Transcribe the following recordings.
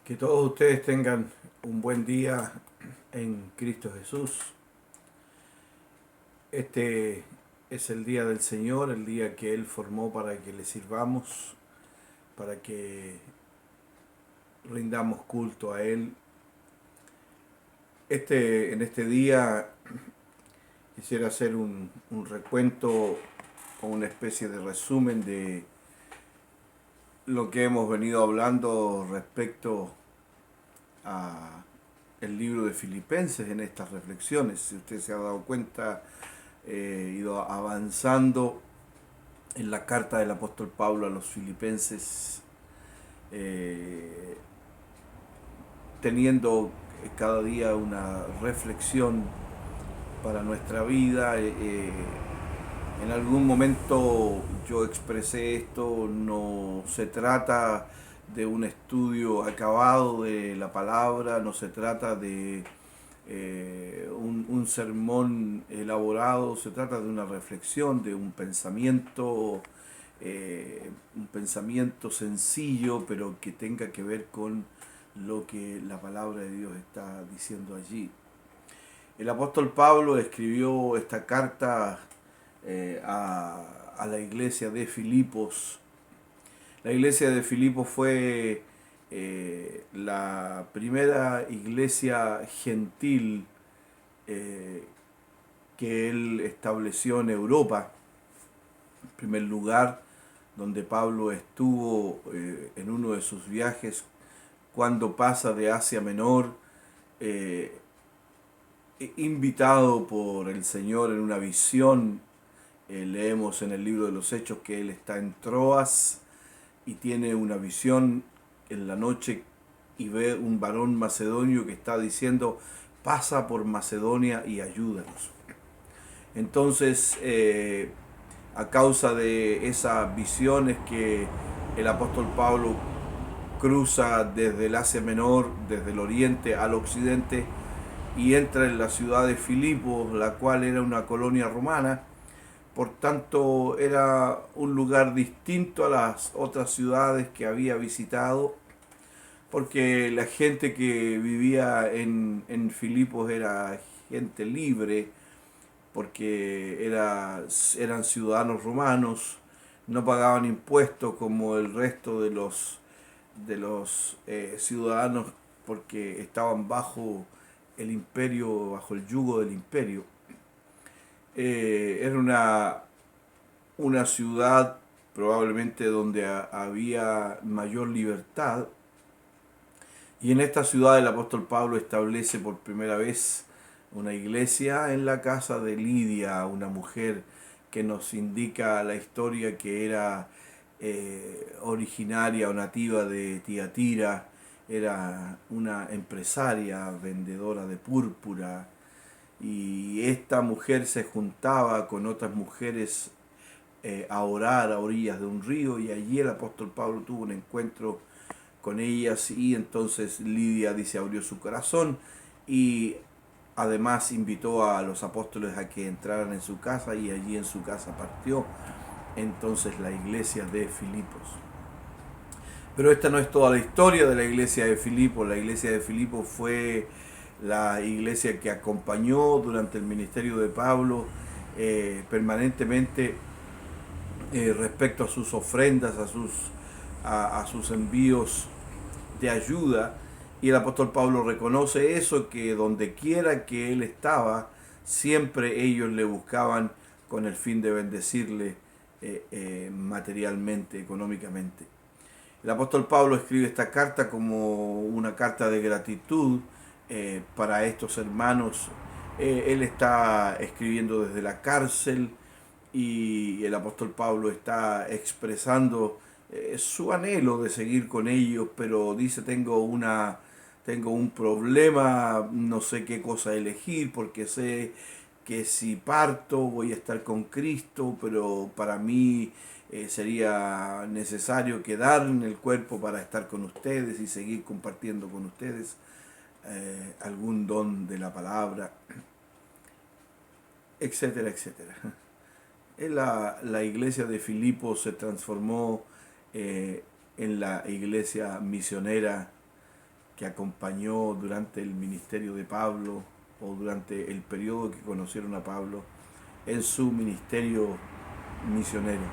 Que todos ustedes tengan un buen día en Cristo Jesús. Este es el día del Señor, el día que Él formó para que le sirvamos, para que rindamos culto a Él. En este día quisiera hacer un recuento o una especie de resumen de lo que hemos venido hablando respecto a el libro de Filipenses en estas reflexiones. Si usted se ha dado cuenta, he ido avanzando en la carta del apóstol Pablo a los Filipenses, eh, teniendo cada día una reflexión para nuestra vida. En algún momento yo expresé esto, no se trata de un estudio acabado de la palabra, no se trata de un sermón elaborado, se trata de una reflexión, de un pensamiento sencillo, pero que tenga que ver con lo que la palabra de Dios está diciendo allí. El apóstol Pablo escribió esta carta a la iglesia de Filipos. La iglesia de Filipos fue la primera iglesia gentil que él estableció en Europa. En primer lugar, donde Pablo estuvo en uno de sus viajes cuando pasa de Asia Menor, eh, invitado por el Señor en una visión. Leemos en el libro de los Hechos que él está en Troas y tiene una visión en la noche y ve un varón macedonio que está diciendo: pasa por Macedonia y ayúdanos. Entonces, a causa de esas visiones que el apóstol Pablo cruza desde el Asia Menor, desde el oriente al occidente, y entra en la ciudad de Filipos, la cual era una colonia romana. Por tanto, era un lugar distinto a las otras ciudades que había visitado, porque la gente que vivía en Filipos era gente libre, porque eran ciudadanos romanos, no pagaban impuestos como el resto de los ciudadanos, porque estaban bajo el imperio, bajo el yugo del imperio. Era una ciudad probablemente donde había mayor libertad, y en esta ciudad el apóstol Pablo establece por primera vez una iglesia en la casa de Lidia, una mujer que nos indica la historia que era originaria o nativa de Tiatira. Era una empresaria, vendedora de púrpura, y esta mujer se juntaba con otras mujeres a orar a orillas de un río, y allí el apóstol Pablo tuvo un encuentro con ellas, y entonces Lidia dice abrió su corazón y además invitó a los apóstoles a que entraran en su casa, y allí en su casa partió entonces la iglesia de Filipos. Pero esta no es toda la historia de la iglesia de Filipos. La iglesia de Filipos fue la iglesia que acompañó durante el ministerio de Pablo permanentemente respecto a sus ofrendas, a sus envíos de ayuda. Y el apóstol Pablo reconoce eso, que donde quiera que él estaba, siempre ellos le buscaban con el fin de bendecirle materialmente, económicamente. El apóstol Pablo escribe esta carta como una carta de gratitud para estos hermanos. Él está escribiendo desde la cárcel, y el apóstol Pablo está expresando su anhelo de seguir con ellos, pero dice: tengo un problema, no sé qué cosa elegir, porque sé que si parto voy a estar con Cristo, pero para mí sería necesario quedar en el cuerpo para estar con ustedes y seguir compartiendo con ustedes algún don de la palabra, etcétera, etcétera. La iglesia de Filipos se transformó en la iglesia misionera que acompañó durante el ministerio de Pablo o durante el periodo que conocieron a Pablo en su ministerio misionero.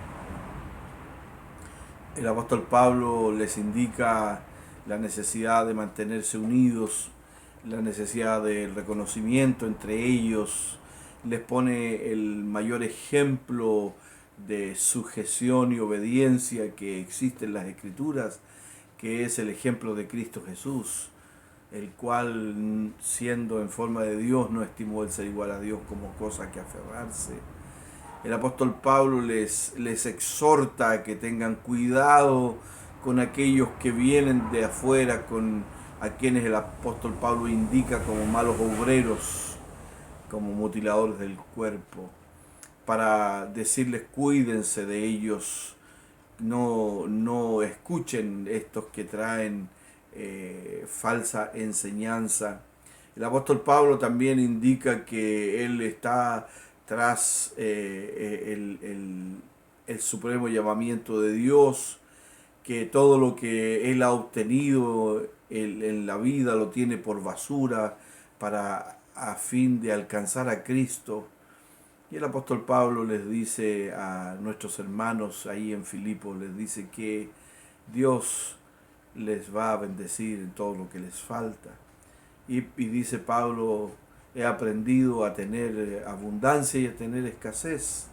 El apóstol Pablo les indica la necesidad de mantenerse unidos, la necesidad del reconocimiento entre ellos, les pone el mayor ejemplo de sujeción y obediencia que existe en las Escrituras, que es el ejemplo de Cristo Jesús, el cual, siendo en forma de Dios, no estimó el ser igual a Dios como cosa que aferrarse. El apóstol Pablo les exhorta a que tengan cuidado con aquellos que vienen de afuera, a quienes el apóstol Pablo indica como malos obreros, como mutiladores del cuerpo, para decirles cuídense de ellos, no escuchen estos que traen falsa enseñanza. El apóstol Pablo también indica que él está tras el supremo llamamiento de Dios, que todo lo que él ha obtenido en la vida lo tiene por basura a fin de alcanzar a Cristo. Y el apóstol Pablo les dice a nuestros hermanos ahí en Filipos, les dice que Dios les va a bendecir en todo lo que les falta. Y dice Pablo, he aprendido a tener abundancia y a tener escasez.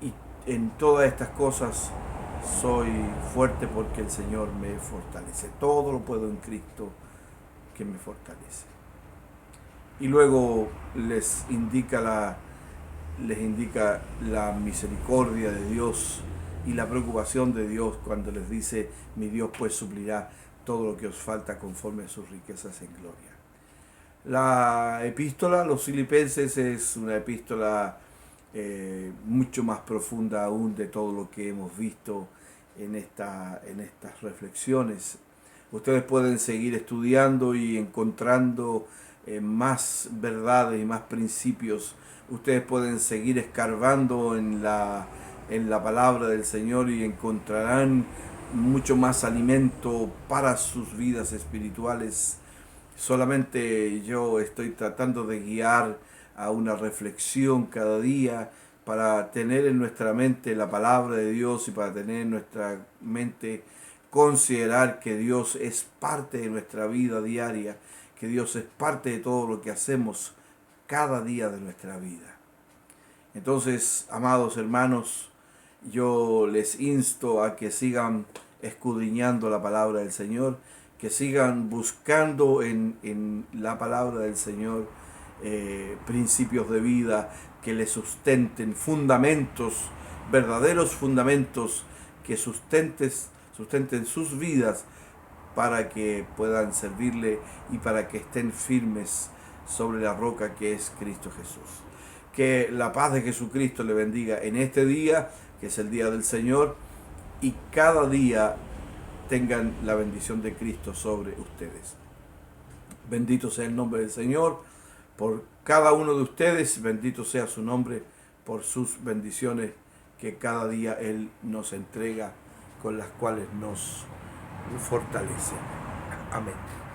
Y en todas estas cosas soy fuerte porque el Señor me fortalece. Todo lo puedo en Cristo que me fortalece. Y luego les indica la misericordia de Dios y la preocupación de Dios cuando les dice, mi Dios pues suplirá todo lo que os falta conforme a sus riquezas en gloria. La epístola a los Filipenses es una epístola mucho más profunda aún de todo lo que hemos visto en estas reflexiones. Ustedes pueden seguir estudiando y encontrando más verdades y más principios. Ustedes pueden seguir escarbando en la palabra del Señor y encontrarán mucho más alimento para sus vidas espirituales. Solamente yo estoy tratando de guiar a una reflexión cada día para tener en nuestra mente la palabra de Dios y para tener en nuestra mente considerar que Dios es parte de nuestra vida diaria, que Dios es parte de todo lo que hacemos cada día de nuestra vida. Entonces, amados hermanos, yo les insto a que sigan escudriñando la palabra del Señor, que sigan buscando en la palabra del Señor principios de vida que les sustenten, fundamentos, verdaderos fundamentos que sustenten sus vidas para que puedan servirle y para que estén firmes sobre la roca que es Cristo Jesús. Que la paz de Jesucristo le bendiga en este día, que es el día del Señor, y cada día tengan la bendición de Cristo sobre ustedes. Bendito sea el nombre del Señor por cada uno de ustedes, bendito sea su nombre por sus bendiciones que cada día Él nos entrega, con las cuales nos fortalece. Amén.